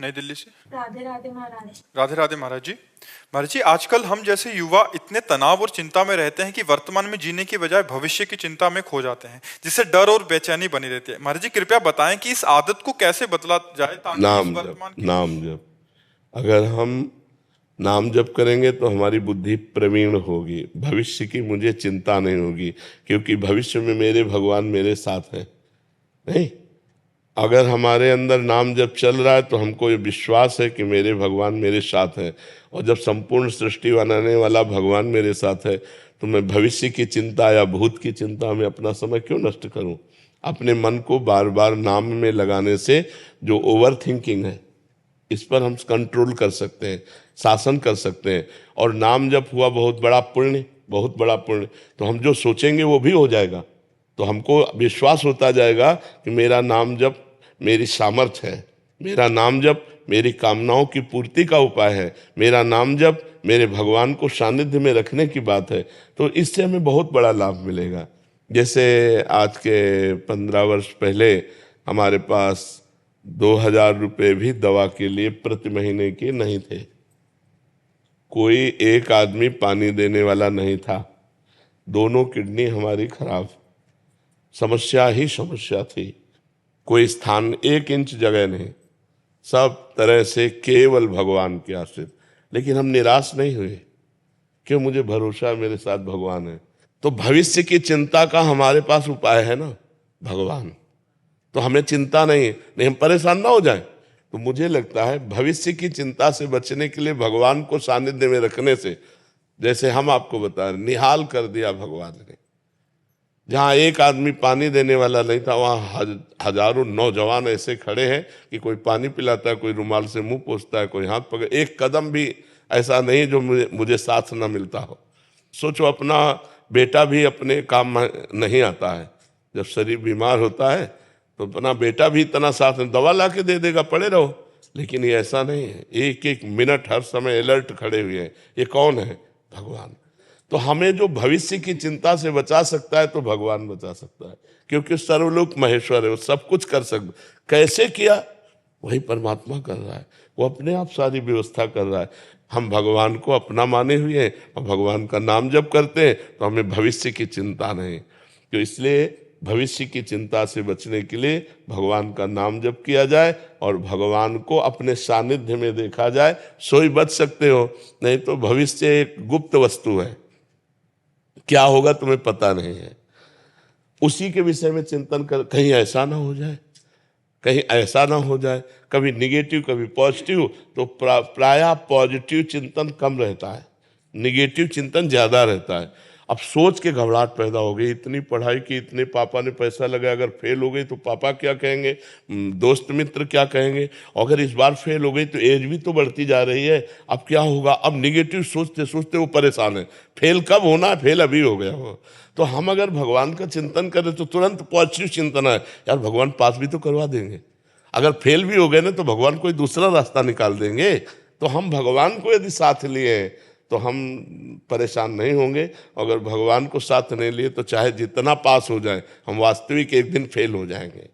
नई दिल्ली से। राधे राधे महाराज। राधे राधे महाराज जी। महाराज जी, आजकल हम जैसे युवा इतने तनाव और चिंता में रहते हैं कि वर्तमान में जीने की बजाय भविष्य की चिंता में खो जाते हैं, जिससे डर और बेचैनी बनी रहती है। महाराज जी, कृपया बताएं कि इस आदत को कैसे बदला जाए ताकि इस नाम जप, वर्तमान की नाम जप। अगर हम नाम जप करेंगे तो हमारी बुद्धि प्रवीण होगी, भविष्य की मुझे चिंता नहीं होगी, क्योंकि भविष्य में मेरे भगवान मेरे साथ हैं। नहीं, अगर हमारे अंदर नाम जब चल रहा है तो हमको ये विश्वास है कि मेरे भगवान मेरे साथ हैं, और जब संपूर्ण सृष्टि बनाने वाला भगवान मेरे साथ है तो मैं भविष्य की चिंता या भूत की चिंता में अपना समय क्यों नष्ट करूं। अपने मन को बार बार नाम में लगाने से जो ओवर थिंकिंग है, इस पर हम कंट्रोल कर सकते हैं, शासन कर सकते हैं। और नाम जप हुआ बहुत बड़ा पुण्य, बहुत बड़ा पुण्य। तो हम जो सोचेंगे वो भी हो जाएगा, तो हमको विश्वास होता जाएगा कि मेरा नाम जप मेरी सामर्थ्य है, मेरा नाम जप मेरी कामनाओं की पूर्ति का उपाय है, मेरा नाम जप मेरे भगवान को सानिध्य में रखने की बात है। तो इससे हमें बहुत बड़ा लाभ मिलेगा। जैसे आज के 15 वर्ष पहले हमारे पास 2000 रुपये भी दवा के लिए प्रति महीने के नहीं थे। कोई एक आदमी पानी देने वाला नहीं था। दोनों किडनी हमारी खराब, समस्या ही समस्या थी। कोई स्थान 1 इंच जगह नहीं, सब तरह से केवल भगवान के आश्रित। लेकिन हम निराश नहीं हुए, क्यों? मुझे भरोसा मेरे साथ भगवान है। तो भविष्य की चिंता का हमारे पास उपाय है ना, भगवान। तो हमें चिंता नहीं हम परेशान ना हो जाएं। तो मुझे लगता है भविष्य की चिंता से बचने के लिए भगवान को सानिध्य में रखने से, जैसे हम आपको बता रहे, निहाल कर दिया भगवान ने। जहाँ एक आदमी पानी देने वाला नहीं था, वहाँ हजारों नौजवान ऐसे खड़े हैं कि कोई पानी पिलाता है, कोई रुमाल से मुंह पोंछता है, कोई हाथ पकड़। एक कदम भी ऐसा नहीं जो मुझे साथ न मिलता हो। सोचो, अपना बेटा भी अपने काम में नहीं आता है। जब शरीर बीमार होता है तो अपना बेटा भी इतना साथ में दवा ला के दे देगा, पड़े रहो। लेकिन ये ऐसा नहीं है, एक एक मिनट हर समय अलर्ट खड़े हुए हैं। ये कौन है? भगवान। तो हमें जो भविष्य की चिंता से बचा सकता है तो भगवान बचा सकता है, क्योंकि सर्वलोक महेश्वर है, वो सब कुछ कर सकता। कैसे किया? वही परमात्मा कर रहा है, वो अपने आप सारी व्यवस्था कर रहा है। हम भगवान को अपना माने हुए हैं और भगवान का नाम जप करते हैं, तो हमें भविष्य की चिंता नहीं। तो इसलिए भविष्य की चिंता से बचने के लिए भगवान का नाम जप किया जाए और भगवान को अपने सानिध्य में देखा जाए, सो ही बच सकते हो। नहीं तो भविष्य एक गुप्त वस्तु है, क्या होगा तुम्हें पता नहीं है। उसी के विषय में चिंतन कर, कहीं ऐसा ना हो जाए, कहीं ऐसा ना हो जाए। कभी निगेटिव कभी पॉजिटिव, तो प्रायः पॉजिटिव चिंतन कम रहता है, निगेटिव चिंतन ज्यादा रहता है। अब सोच के घबराहट पैदा हो गई, इतनी पढ़ाई की, इतने पापा ने पैसा लगाया, अगर फेल हो गई तो पापा क्या कहेंगे, दोस्त मित्र क्या कहेंगे, अगर इस बार फेल हो गई तो एज भी तो बढ़ती जा रही है, अब क्या होगा। अब निगेटिव सोचते सोचते वो परेशान है। फेल कब होना है? फेल अभी हो गया हो। तो हम अगर भगवान का चिंतन करें तो तुरंत पॉजिटिव चिंतन है, यार भगवान पास भी तो करवा देंगे। अगर फेल भी हो गए ना तो भगवान कोई दूसरा रास्ता निकाल देंगे। तो हम भगवान को यदि साथ लिए तो हम परेशान नहीं होंगे। अगर भगवान को साथ नहीं लिए तो चाहे जितना पास हो जाए, हम वास्तविक एक दिन फेल हो जाएंगे।